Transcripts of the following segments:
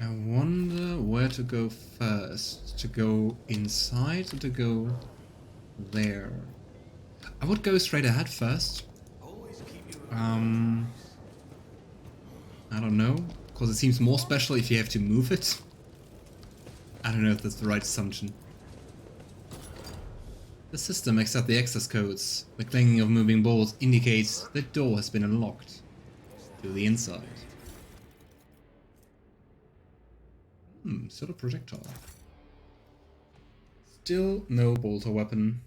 I wonder where to go first. To go inside or to go there? I would go straight ahead first. I don't know, because it seems more special if you have to move it. I don't know if that's the right assumption. The system accepts the access codes. The clanging of moving bolts indicates the door has been unlocked to the inside. Solar projectile. Still no bolt or weapon.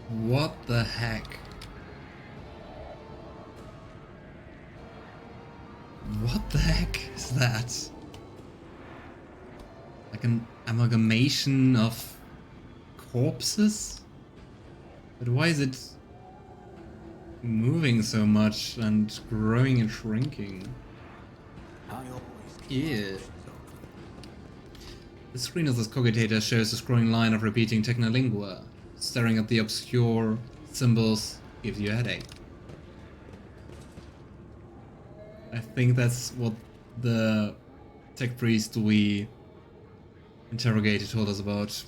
What the heck? What the heck is that? Like an amalgamation of corpses? But why is it moving so much and growing and shrinking? Yeah. The screen of this cogitator shows a scrolling line of repeating technolingua. Staring at the obscure symbols gives you a headache. I think that's what the tech priest we interrogated told us about.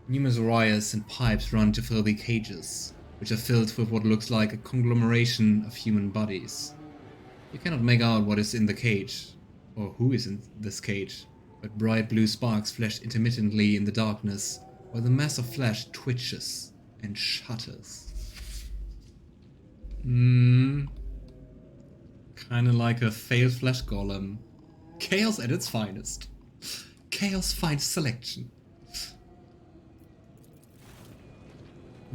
Numerous wires and pipes run to fill the cages, which are filled with what looks like a conglomeration of human bodies. You cannot make out what is in the cage, or who is in this cage, but bright blue sparks flash intermittently in the darkness, while the mass of flesh twitches and shudders. Kinda like a failed flesh golem. Chaos at its finest. Chaos finds selection.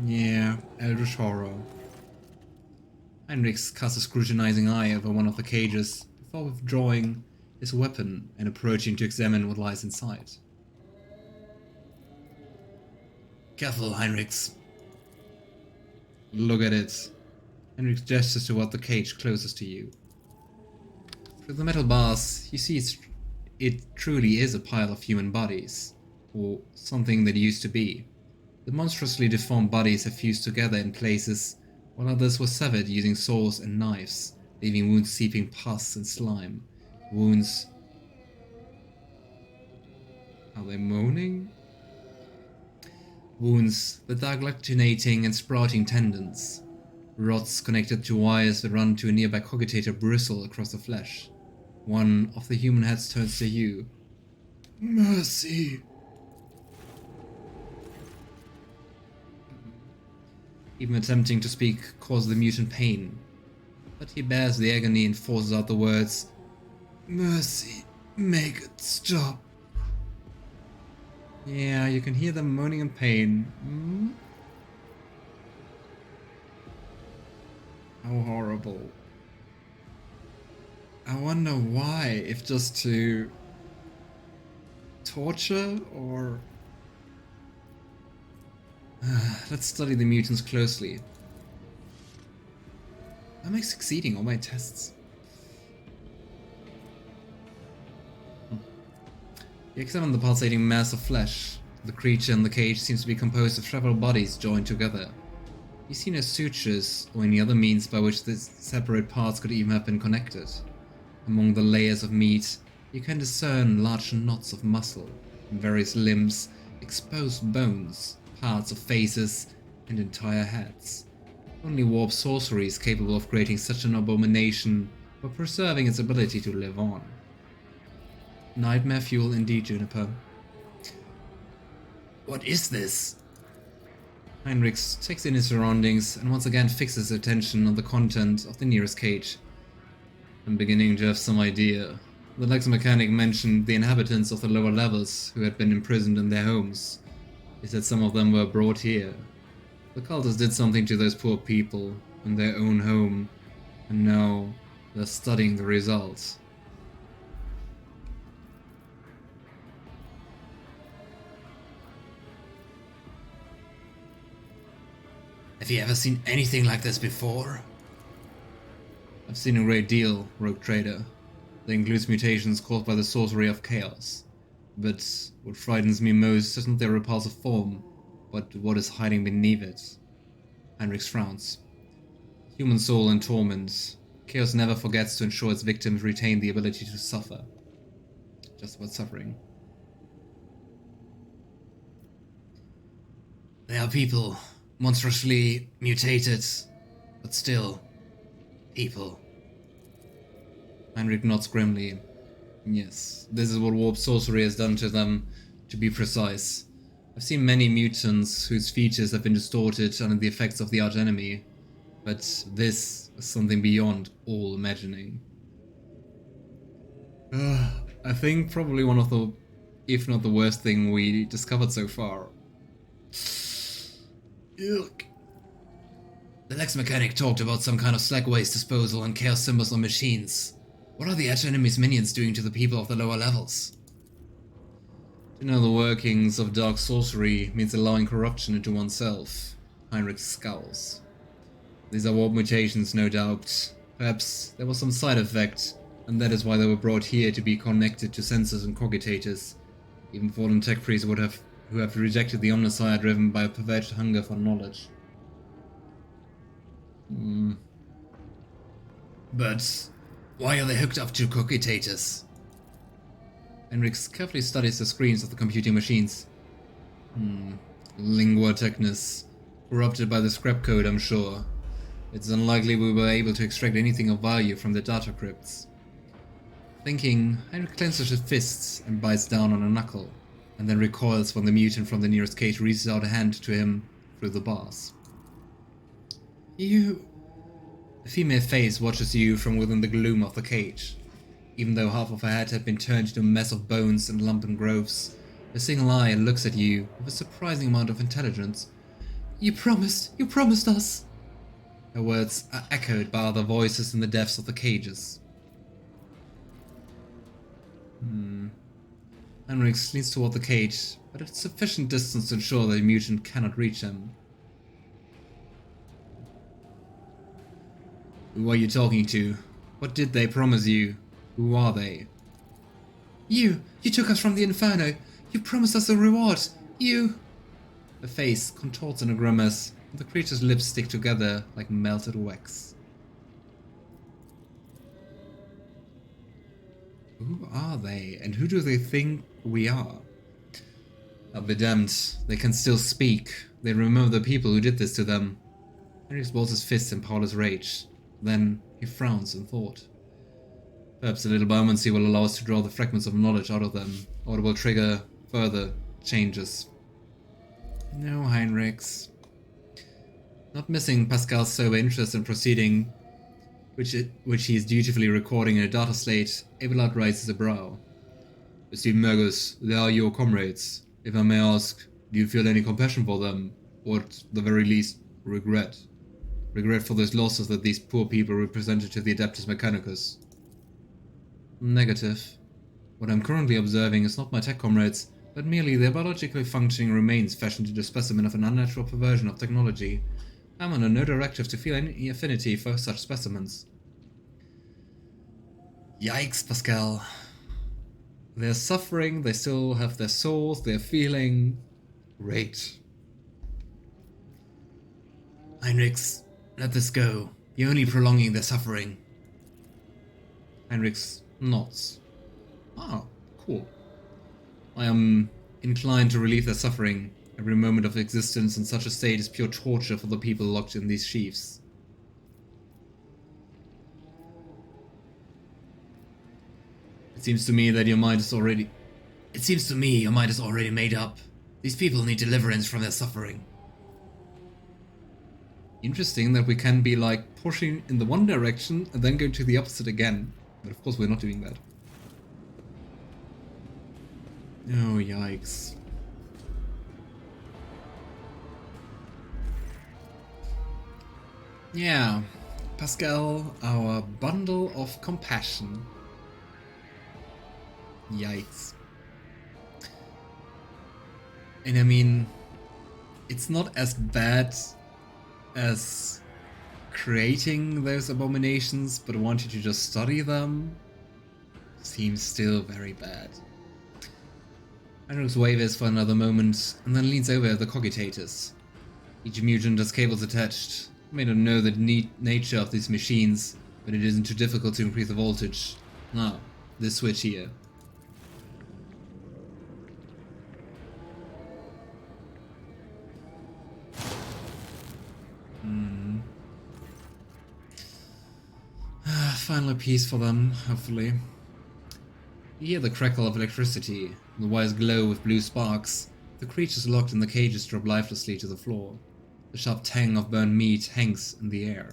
Yeah, eldritch horror. Heinrix casts a scrutinizing eye over one of the cages before withdrawing his weapon and approaching to examine what lies inside. Careful, Heinrix. Look at it. Heinrix gestures toward the cage closest to you. Through the metal bars, you see it truly is a pile of human bodies, or something that used to be. The monstrously deformed bodies have fused together in places, while others were severed using saws and knives, leaving wounds seeping pus and slime. Wounds... Are they moaning? Wounds that are agglutinating and sprouting tendons. Rods connected to wires that run to a nearby cogitator bristle across the flesh. One of the human heads turns to you. Mercy! Even attempting to speak causes the mutant pain, but he bears the agony and forces out the words, Mercy, make it stop. Yeah, you can hear them moaning in pain. How horrible. I wonder why, if just to torture or... Let's study the mutants closely. Am I succeeding all my tests? You examine the pulsating mass of flesh. The creature in the cage seems to be composed of several bodies joined together. You see no sutures or any other means by which the separate parts could even have been connected. Among the layers of meat, you can discern large knots of muscle, in various limbs, exposed bones, parts of faces, and entire heads. Only warp sorcery is capable of creating such an abomination, but preserving its ability to live on. Nightmare fuel indeed, Juniper. What is this? Heinrix takes in his surroundings and once again fixes his attention on the content of the nearest cage. I'm beginning to have some idea. The Lex mechanic mentioned the inhabitants of the lower levels who had been imprisoned in their homes. He said some of them were brought here. The cultists did something to those poor people in their own home, and now they're studying the results. Have you ever seen anything like this before? I've seen a great deal, rogue trader. That includes mutations caused by the sorcery of chaos. But what frightens me most is not their repulsive form, but what is hiding beneath it. Heinrix frowns. Human soul in torment. Chaos never forgets to ensure its victims retain the ability to suffer. Just about suffering. They are people, monstrously mutated, but still people. Heinrich nods grimly. Yes, this is what warp sorcery has done to them, to be precise. I've seen many mutants whose features have been distorted under the effects of the archenemy, but this is something beyond all imagining. I think probably one of the, if not the worst thing we discovered so far. Yuck. The Lex Mechanic talked about some kind of slack waste disposal and chaos symbols on machines. What are the archenemy's minions doing to the people of the lower levels? To know the workings of dark sorcery means allowing corruption into oneself. Heinrich scowls. These are warp mutations, no doubt. Perhaps there was some side effect, and that is why they were brought here to be connected to sensors and cogitators. Even fallen tech priests who have rejected the Omnissiah driven by a perverted hunger for knowledge. But why are they hooked up to cogitators? Heinrix carefully studies the screens of the computing machines. Lingua technis. Corrupted by the scrap code, I'm sure. It's unlikely we were able to extract anything of value from the data crypts. Thinking, Heinrich clenches his fists and bites down on a knuckle, and then recoils when the mutant from the nearest cage reaches out a hand to him through the bars. You... A female face watches you from within the gloom of the cage. Even though half of her head had been turned into a mess of bones and lumpen growths, a single eye looks at you with a surprising amount of intelligence. You promised us! Her words are echoed by other voices in the depths of the cages. Heinrix leans toward the cage, but at sufficient distance to ensure that the mutant cannot reach him. Who are you talking to? What did they promise you? Who are they? You took us from the Inferno. You promised us a reward. You... The face contorts in a grimace, and the creature's lips stick together like melted wax. Who are they, and who do they think we are? I'll be damned, they can still speak. They remember the people who did this to them. Heinrix balls his fists in powerless rage. Then he frowns in thought. Perhaps a little biomancy will allow us to draw the fragments of knowledge out of them, or it will trigger further changes. No, Heinrix. Not missing Pasqal's sober interest in proceeding, which he is dutifully recording in a data slate, Abelard raises a brow. Mr. Magos, they are your comrades. If I may ask, do you feel any compassion for them, or at the very least, regret? Regret for those losses that these poor people represented to the Adeptus Mechanicus? Negative. What I'm currently observing is not my tech comrades, but merely their biologically functioning remains fashioned into a specimen of an unnatural perversion of technology. I'm under no directive to feel any affinity for such specimens. Yikes, Pasqal. They're suffering, they still have their souls, they're feeling... Great. Heinrix, let this go. You're only prolonging their suffering. Heinrix nods. Ah, cool. I am inclined to relieve their suffering. Every moment of existence in such a state is pure torture for the people locked in these sheaths. It seems to me your mind is already made up. These people need deliverance from their suffering. Interesting that we can be like pushing in the one direction and then go to the opposite again. But of course we're not doing that. Oh, yikes. Yeah, Pasqal, our bundle of compassion. Yikes. And I mean, it's not as bad as creating those abominations, but wanting to just study them. Seems still very bad. Heinrix wavers for another moment, and then leans over the cogitators. Each mutant has cables attached. You may not know the nature of these machines, but it isn't too difficult to increase the voltage. Now, this switch here. Finally peace for them, hopefully. You hear the crackle of electricity, the wires glow with blue sparks. The creatures locked in the cages drop lifelessly to the floor. The sharp tang of burned meat hangs in the air.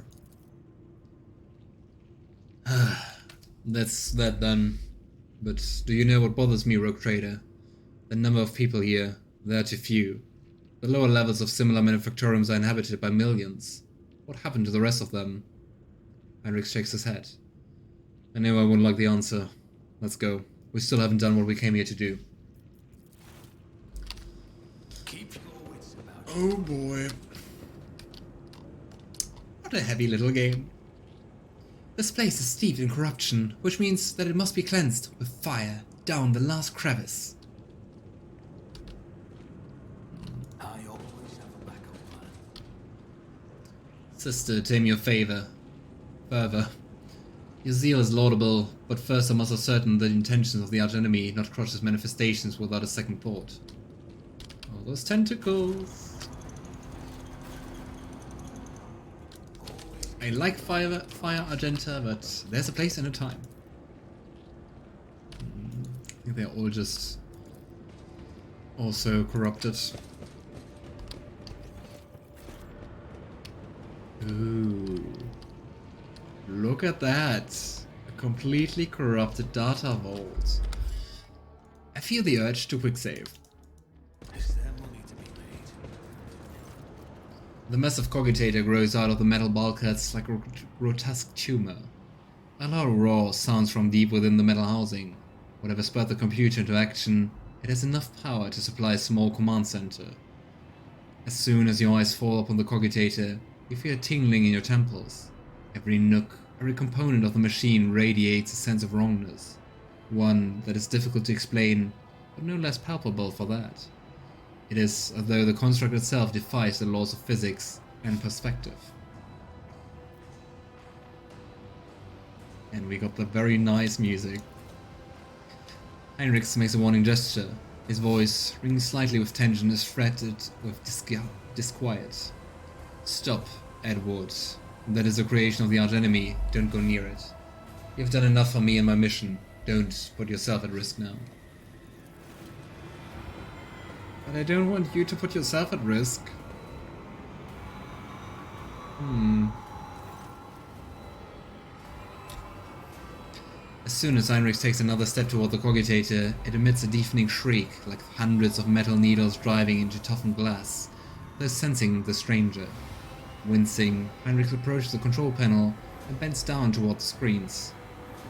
That's that done. But do you know what bothers me, Rogue Trader? The number of people here, they're too few. The lower levels of similar manufactoriums are inhabited by millions. What happened to the rest of them? Heinrix shakes his head. I know I won't like the answer. Let's go. We still haven't done what we came here to do. Keep your wits about you. Oh boy. What a heavy little game. This place is steeped in corruption, which means that it must be cleansed with fire down the last crevice. I always have a backup plan. Sister, tame your fervor. Your zeal is laudable, but first I must ascertain the intentions of the archenemy, not crush his manifestations without a second thought. All those tentacles. I like fire Argenta, but there's a place and a time. I think they're all just also corrupted. Ooh. Look at that. A completely corrupted data vault. I feel the urge to quick save. Is there money to be made? The massive cogitator grows out of the metal bulkheads like a grotesque tumor. A loud roar sounds from deep within the metal housing. Whatever spurred the computer into action, it has enough power to supply a small command center. As soon as your eyes fall upon the cogitator, you feel a tingling in your temples. Every nook, every component of the machine radiates a sense of wrongness. One that is difficult to explain, but no less palpable for that. It is as though the construct itself defies the laws of physics and perspective. And we got the very nice music. Heinrix makes a warning gesture. His voice, ringing slightly with tension, is fretted with disquiet. Stop, Edward. That is a creation of the archenemy. Don't go near it. You've done enough for me and my mission. Don't put yourself at risk now. But I don't want you to put yourself at risk. As soon as Heinrix takes another step toward the cogitator, it emits a deafening shriek, like hundreds of metal needles driving into toughened glass, though sensing the stranger. Wincing, Heinrix approaches the control panel and bends down toward the screens.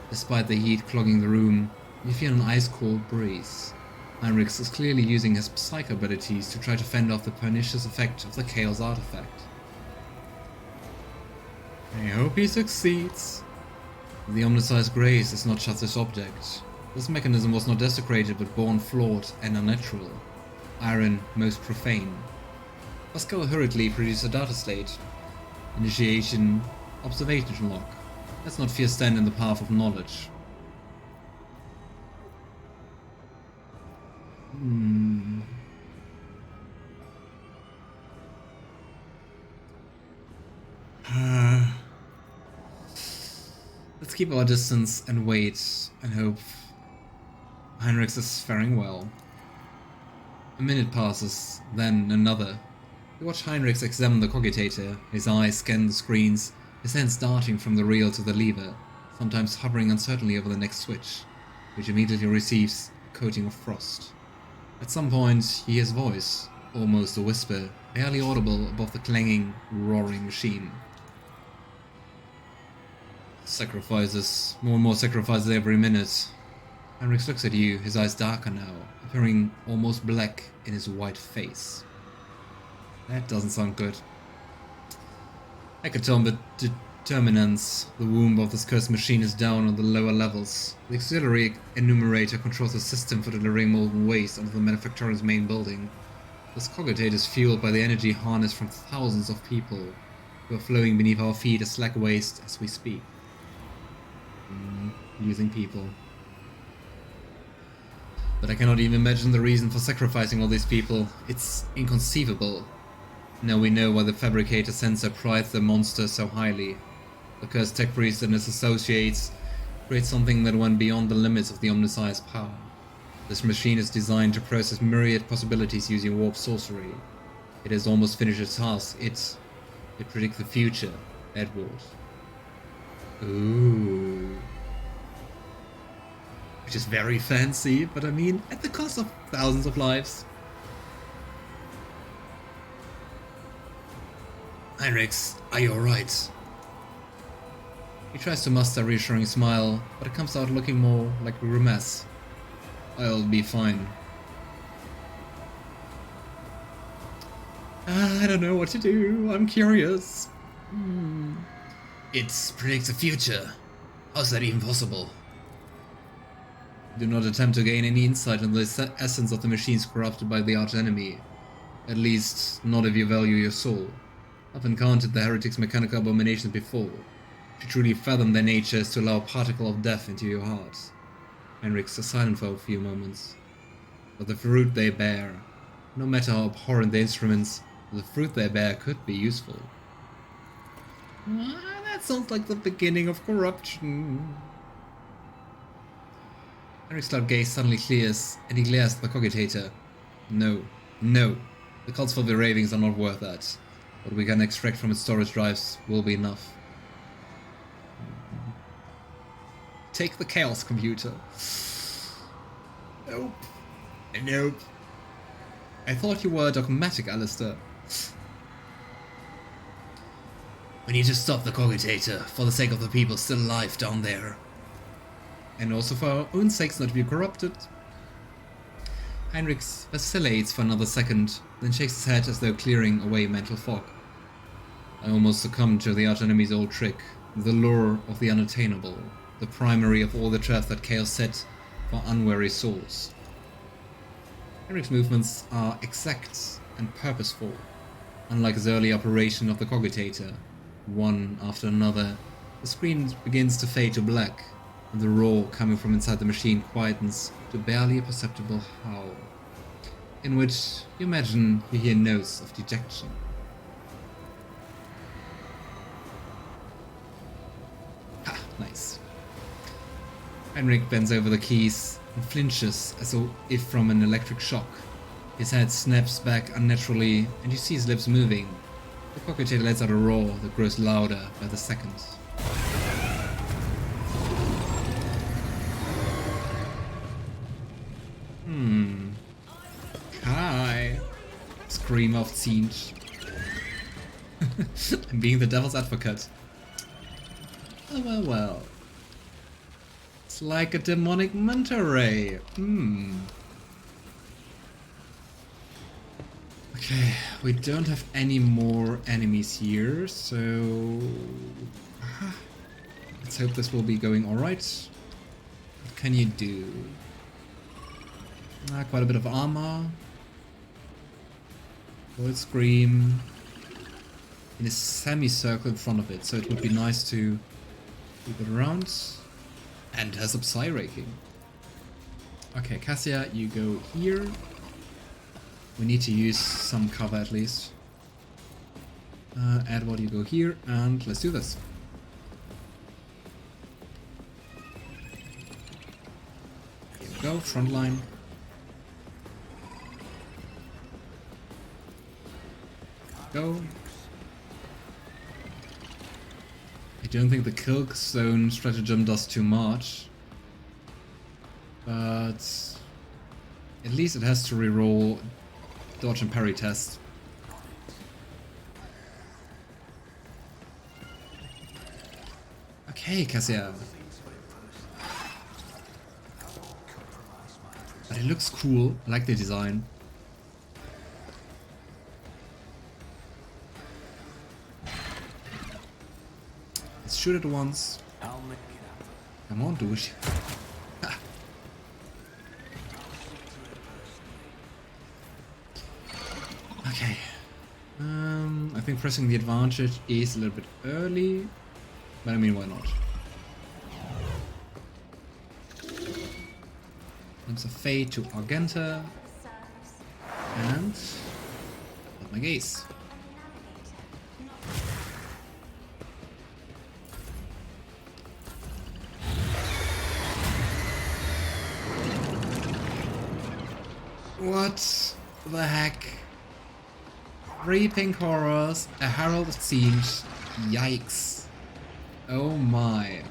Despite the heat clogging the room, you feel an ice-cold breeze. Heinrix is clearly using his Psyker abilities to try to fend off the pernicious effect of the Chaos artifact. I hope he succeeds. The omnisized grace is not just this object. This mechanism was not desecrated but born flawed and unnatural. Iron most profane. Pasqal hurriedly produced a data slate. Initiation, observation log. Let's not fear stand in the path of knowledge. Let's keep our distance and wait and hope Heinrix is faring well. A minute passes, then another. You watch Heinrix examine the cogitator, his eyes scan the screens, his hands darting from the reel to the lever, sometimes hovering uncertainly over the next switch, which immediately receives a coating of frost. At some point, he hears a voice, almost a whisper, barely audible above the clanging, roaring machine. Sacrifices, more and more sacrifices every minute. Heinrix looks at you, his eyes darker now, appearing almost black in his white face. That doesn't sound good. Hecatomb, but Terminance, the womb of this cursed machine, is down on the lower levels. The auxiliary enumerator controls the system for delivering molten waste onto the manufacturer's main building. This cogitate is fueled by the energy harnessed from thousands of people who are flowing beneath our feet as slack waste as we speak. Using people. But I cannot even imagine the reason for sacrificing all these people. It's inconceivable. Now we know why the fabricator sensor prized the monster so highly. The cursed tech priest and his associates create something that went beyond the limits of the Omniscience power. This machine is designed to process myriad possibilities using warp sorcery. It has almost finished its task. It predicts the future, Edward. Ooh. Which is very fancy, but I mean, at the cost of thousands of lives. Heinrix, are you alright? He tries to muster a reassuring smile, but it comes out looking more like a grimace. I'll be fine. I don't know what to do, I'm curious. It predicts the future. How's that even possible? Do not attempt to gain any insight into the essence of the machines corrupted by the arch-enemy. At least, not if you value your soul. I've encountered the heretics' mechanical abominations before. To truly fathom their nature is to allow a particle of death into your heart. Heinrix is silent for a few moments. But the fruit they bear, no matter how abhorrent the instruments, the fruit they bear could be useful. That sounds like the beginning of corruption. Heinrix's cloud gaze suddenly clears, and he glares at the cogitator. No. The cults for the ravings are not worth that. What we can extract from its storage drives will be enough. Take the chaos computer. Nope. I thought you were dogmatic, Alistair. We need to stop the cogitator, for the sake of the people still alive down there. And also for our own sakes not to be corrupted. Heinrix vacillates for another second, then shakes his head as though clearing away mental fog. I almost succumb to the arch-enemy's old trick, the lure of the unattainable, the primary of all the traps that chaos set for unwary souls. Heinrix's movements are exact and purposeful, unlike his early operation of the cogitator. One after another, the screen begins to fade to black, and the roar coming from inside the machine quietens to barely a perceptible howl, in which you imagine you hear notes of dejection. Ah, nice. Heinrix bends over the keys and flinches as if from an electric shock. His head snaps back unnaturally, and you see his lips moving. The cogitator lets out a roar that grows louder by the second. Hi! Scream of Siege. I'm being the devil's advocate. Well. It's like a demonic manta ray. Okay, we don't have any more enemies here, so... let's hope this will be going alright. What can you do? Quite a bit of armor. Void Scream. In a semicircle in front of it, so it would be nice to keep it around. And has a Psy raking. Okay, Cassia, you go here. We need to use some cover at least. Edward, you go here, and let's do this. Here we go, front line. Go. I don't think the kill zone stratagem does too much, but at least it has to reroll dodge and parry test. Okay, Cassia. But it looks cool. I like the design. shoot it once. I'll make it happen. Come on, douche. Ha. Okay. I think pressing the advantage is a little bit early, but I mean, why not? Glimpse of Fate to Argenta, and let my gaze. What the heck? 3 pink horrors, a herald of siege. Yikes. Oh my.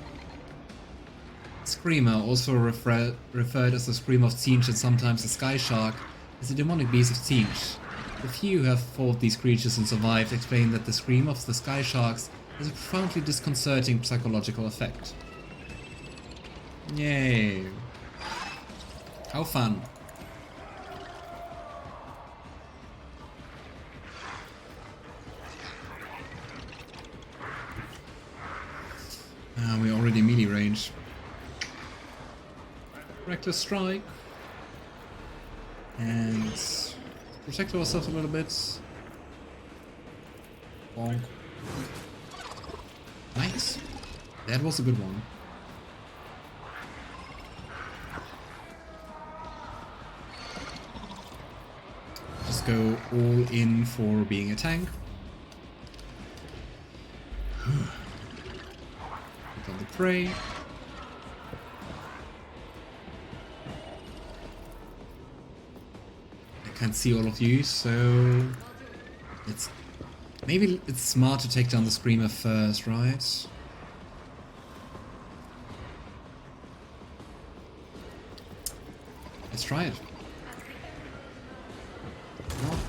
Screamer, also referred as the Scream of Siege and sometimes the Sky Shark, is a demonic beast of siege. The few who have fought these creatures and survived explain that the Scream of the Sky Sharks has a profoundly disconcerting psychological effect. Yay. How fun. We're already melee range. Reckless Strike. And protect ourselves a little bit. Bonk. Nice. That was a good one. Just go all in for being a tank. On the prey. I can't see all of you, so maybe it's smart to take down the Screamer first, right? Let's try it. Oh.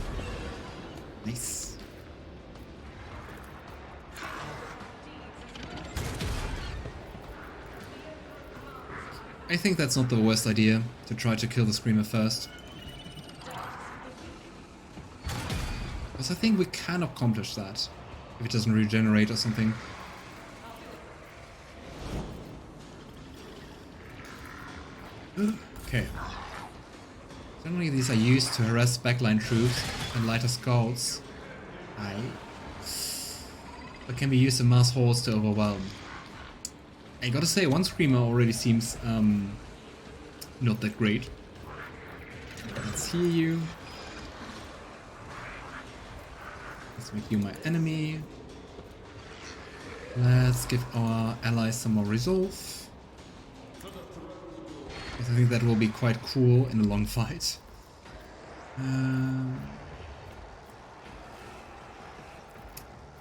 Nice. I think that's not the worst idea, to try to kill the Screamer first. Because I think we can accomplish that, if it doesn't regenerate or something. Okay. Generally these are used to harass backline troops and lighter scouts. But can be used in mass hordes to overwhelm. I gotta say, one Screamer already seems not that great. Let's heal you. Let's make you my enemy. Let's give our allies some more resolve. I think that will be quite cool in a long fight.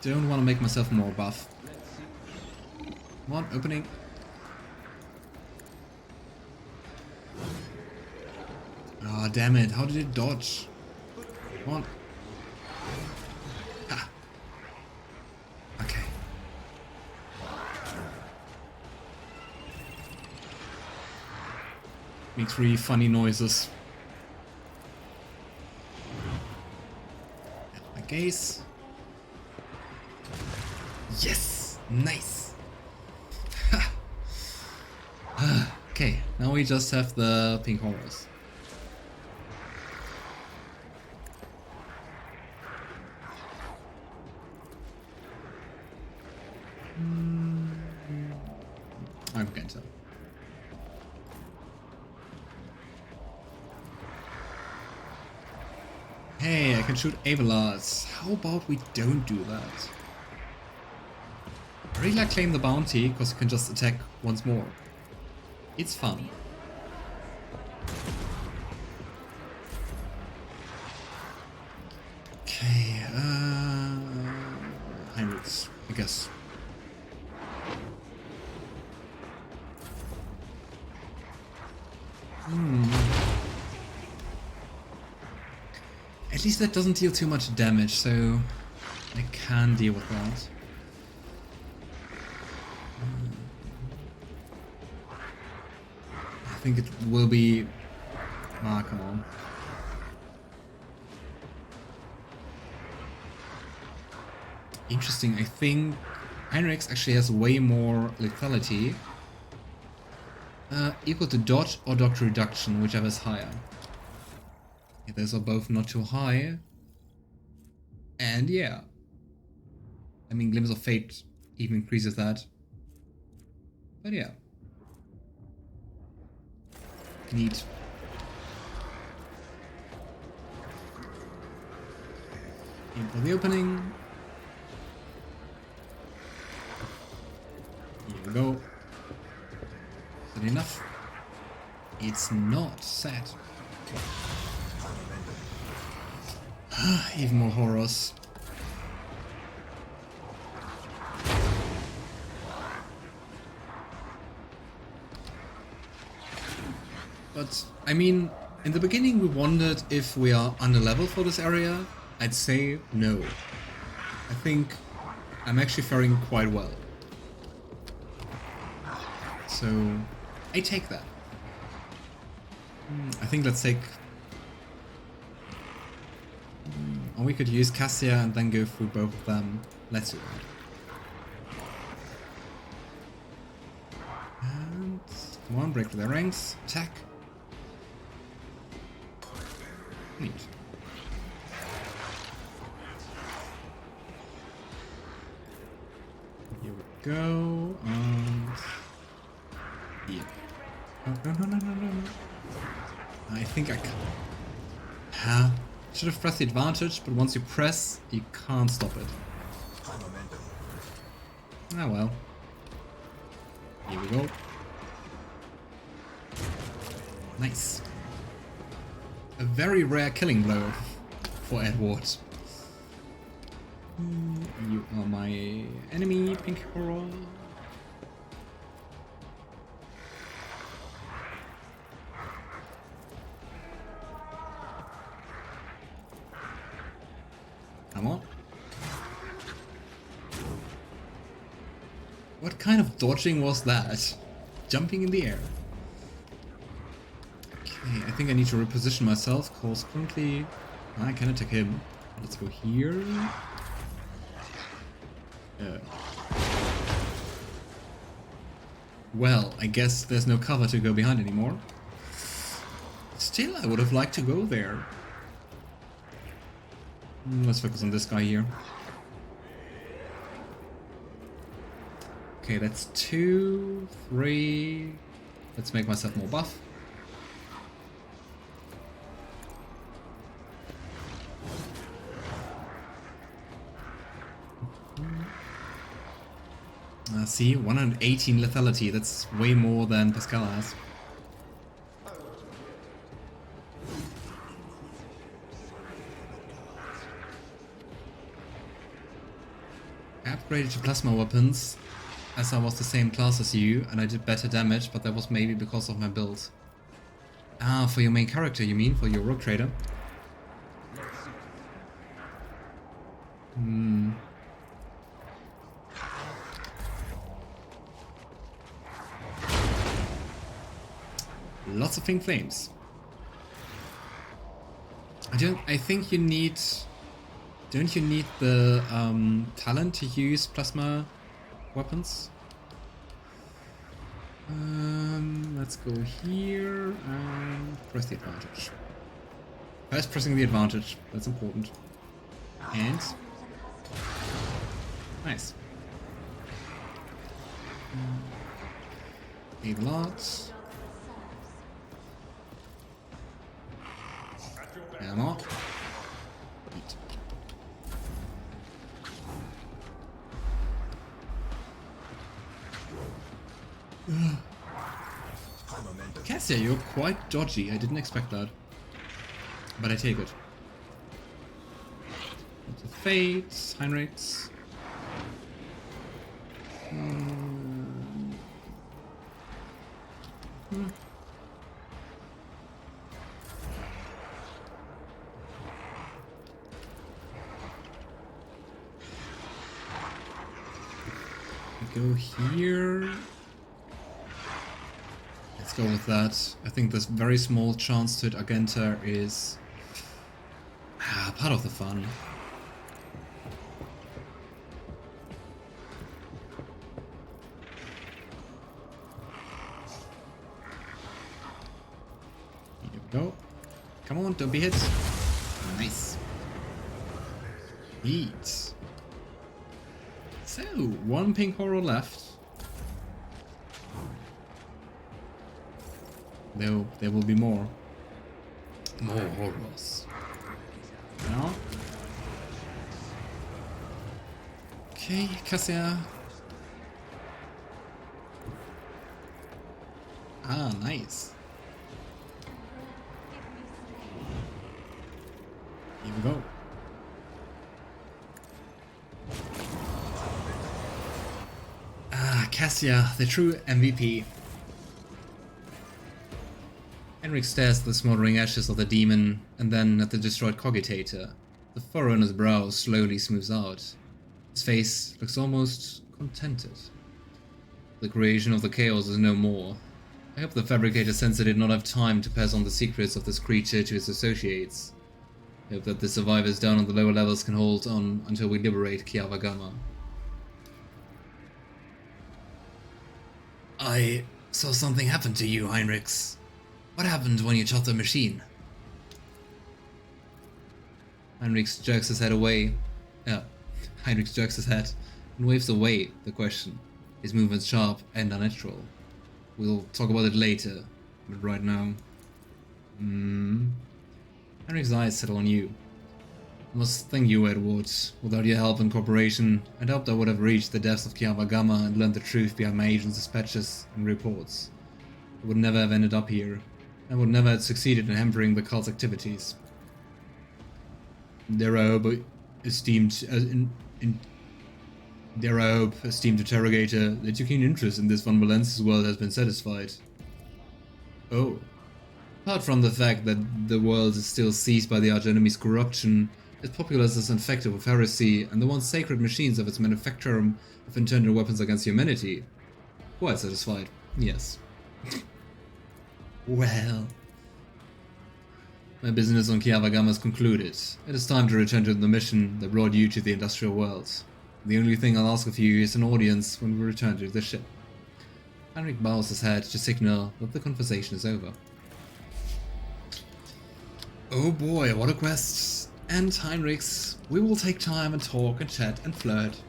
Don't want to make myself more buff. Come on, opening. Ah, oh, damn it. How did it dodge? Come on. Ah. Okay. Makes really funny noises. My gaze. Yes! Nice! Okay, now we just have the pink horrors. Argenta. Hey, I can shoot Abelard. How about we don't do that? I really like Claim the Bounty, because you can just attack once more. It's fun. Okay, Heinrix, I guess. At least that doesn't deal too much damage, so I can deal with that. I think it will be... Ah, come on. Interesting, I think Heinrix actually has way more lethality. Equal to dodge or doctor reduction, whichever is higher. Yeah, those are both not too high. And yeah. I mean, Glimpse of Fate even increases that. But yeah. Neat. In for the opening. Here we go. Is it enough? It's not set. Even more horrors. But, I mean, in the beginning we wondered if we are under level for this area. I'd say no. I think I'm actually faring quite well. So, I take that. I think let's take... Or we could use Cassia and then go through both of them. Let's do that. And... Come on, break through their ranks. Attack. Neat. Here we go, and... Yeah. Oh, no. I think I can. Should have pressed the advantage, but once you press, you can't stop it. Ah well. Here we go. Nice. A very rare killing blow for Edward. You are my enemy, Pink Horror. Come on. What kind of dodging was that? Jumping in the air. Okay, I think I need to reposition myself, because currently I can attack him. Let's go here. Well, I guess there's no cover to go behind anymore. Still, I would have liked to go there. Let's focus on this guy here. Okay, that's 2, 3. Let's make myself more buff. See, 118 lethality, that's way more than Pasqal has. I upgraded to plasma weapons, as I was the same class as you, and I did better damage, but that was maybe because of my build. Ah, for your main character you mean? For your rogue trader? Lots of pink flames. I think you need... Don't you need the talent to use plasma weapons? Let's go here and press the advantage. First pressing the advantage, that's important. And... Nice. Abelard. Gamma. Neat. Cassia, you're quite dodgy. I didn't expect that. But I take it. Lots of fates, Heinrix. Go here. Let's go with that. I think this very small chance to hit Argenta is part of the fun. Go. Come on, don't be hit. Nice. Neat. So, one pink horror left. There will be more. More horrors. Now. Okay, Cassia. Ah, nice. Here we go. Ah, Cassia, the true MVP. Heinrix stares at the smoldering ashes of the demon, and then at the destroyed cogitator. The furrow on his brow slowly smooths out. His face looks almost contented. The creation of the chaos is no more. I hope the fabricator sensor did not have time to pass on the secrets of this creature to his associates. I hope that the survivors down on the lower levels can hold on until we liberate Kiava Gamma. I saw something happen to you, Heinrix. What happened when you shot the machine? Heinrix jerks his head away. Heinrix jerks his head and waves away the question. His movements sharp and unnatural. We'll talk about it later, but right now... Heinrix's eyes settle on you. I must thank you, Edward. Without your help and cooperation, I doubt I would have reached the depths of Kiava Gamma and learned the truth behind my agent's dispatches and reports. I would never have ended up here. I would never have succeeded in hampering the cult's activities. There I hope, esteemed interrogator, that your keen interest in this Von Valence's world has been satisfied. Oh. Apart from the fact that the world is still seized by the arch-enemy's corruption, its populace is infected with heresy, and the once sacred machines of its manufacturer have intended weapons against humanity. Quite satisfied, yes. Well... My business on Kiava Gamma is concluded. It is time to return to the mission that brought you to the industrial world. The only thing I'll ask of you is an audience when we return to the ship. Heinrich bows his head to signal that the conversation is over. Oh boy, what a quest! And Heinrix, we will take time and talk and chat and flirt.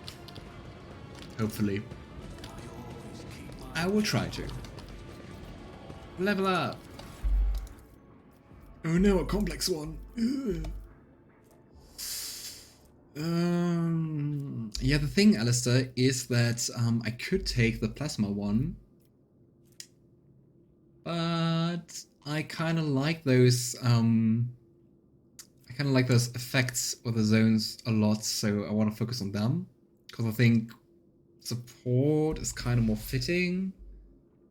Hopefully. I will try to. Level up! Oh no, a complex one. Yeah, the thing, Alistair, is that I could take the plasma one, but I kind of like those. I kind of like those effects with the zones a lot, so I want to focus on them because I think support is kind of more fitting.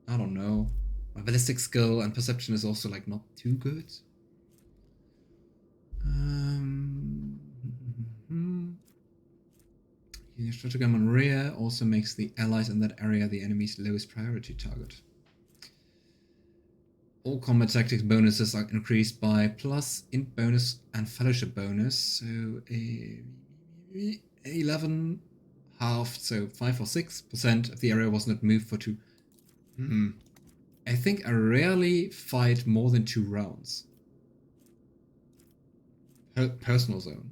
I don't know. My ballistic skill and perception is also like not too good. Using stratagem on rear also makes the allies in that area the enemy's lowest priority target. All combat tactics bonuses are increased by plus int bonus and fellowship bonus, so 11 halved, so 5 or 6% of the area was not moved for 2. I think I rarely fight more than 2 rounds. Personal zone.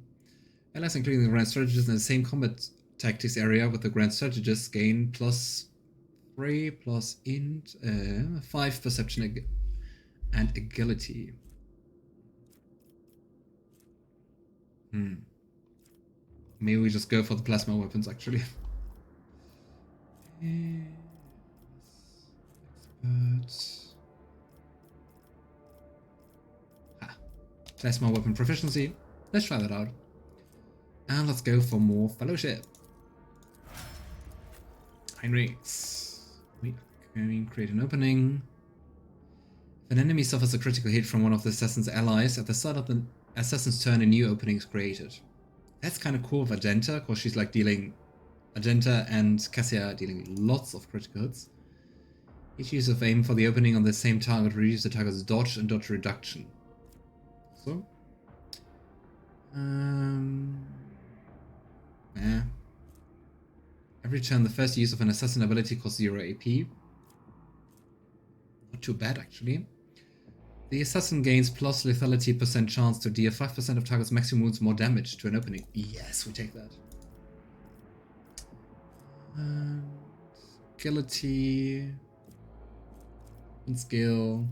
Allies including the Grand Strategist in the same combat tactics area with the Grand Strategist gain plus 3 plus int 5 perception and agility. Maybe we just go for the plasma weapons actually. Experts. Plasma weapon proficiency. Let's try that out. And let's go for more fellowship. Heinrix. We are going to create an opening. If an enemy suffers a critical hit from one of the assassin's allies, at the start of the assassin's turn a new opening is created. That's kind of cool with Argenta, because she's like dealing... Argenta and Cassia are dealing lots of critical hits. Each use of aim for the opening on the same target reduces the target's dodge and dodge reduction. So... Every turn, the first use of an assassin ability costs 0 AP. Not too bad, actually. The assassin gains plus lethality % chance to deal 5% of target's maximum wounds more damage to an opening. Yes, we take that. Agility and skill.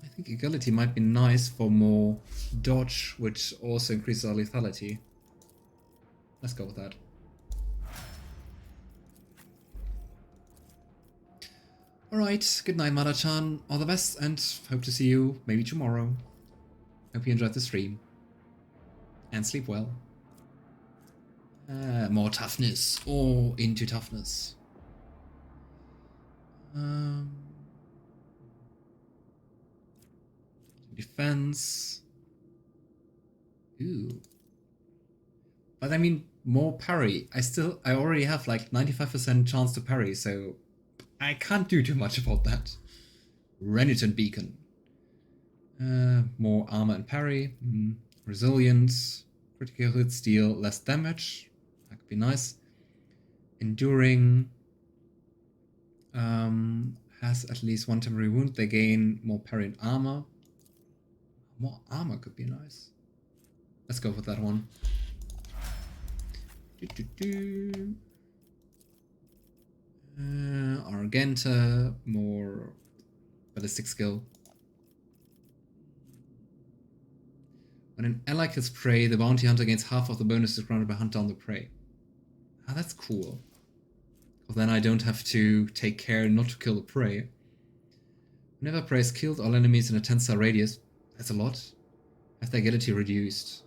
I think agility might be nice for more dodge, which also increases our lethality. Let's go with that. Alright, good night, Mada-chan. All the best, and hope to see you maybe tomorrow. Hope you enjoyed the stream. And sleep well. More toughness. Or into toughness. Defense. Ooh. But I mean, more parry. I already have like 95% chance to parry, so I can't do too much about that. Renitent Beacon. More armor and parry. Resilience. Critical hits deal less damage. That could be nice. Enduring. Has at least one temporary wound. They gain more parry and armor. More armor could be nice. Let's go for that one. Argenta, more ballistic skill. When an ally kills prey, the bounty hunter gains half of the bonuses granted by hunt down the prey. Ah, that's cool. Because then I don't have to take care not to kill the prey. Whenever prey is killed, all enemies in a 10-star radius, that's a lot, have their agility reduced.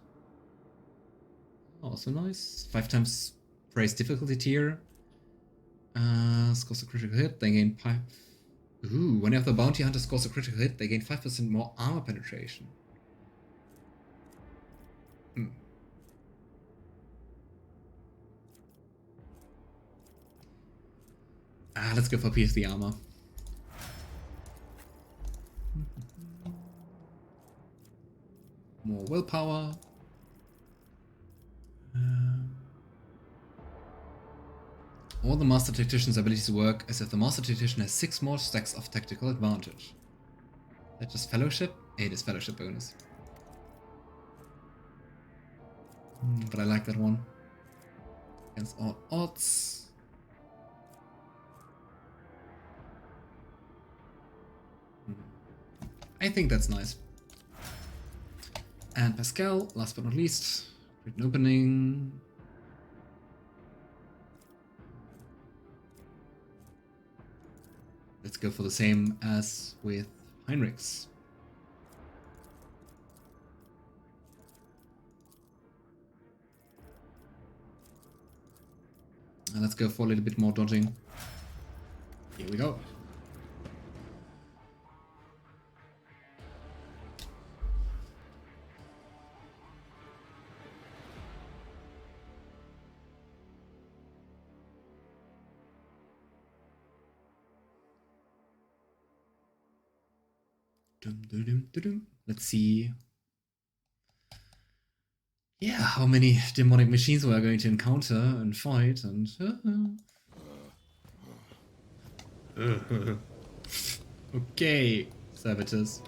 Also nice. 5 times prey's difficulty tier. Scores a critical hit, they gain 5. Ooh, whenever the bounty hunter scores a critical hit, they gain 5% more armor penetration. Let's go for PFD armor. More willpower. All the Master Tactician's abilities work as if the Master Tactician has 6 more stacks of tactical advantage. Is that just Fellowship? It is Fellowship bonus. But I like that one. Against all odds. I think that's nice. And Pasqal, last but not least. Written opening. Let's go for the same as with Heinrix. And let's go for a little bit more dodging. Here we go. Let's see. Yeah, how many demonic machines we are going to encounter and fight and. Okay, servitors.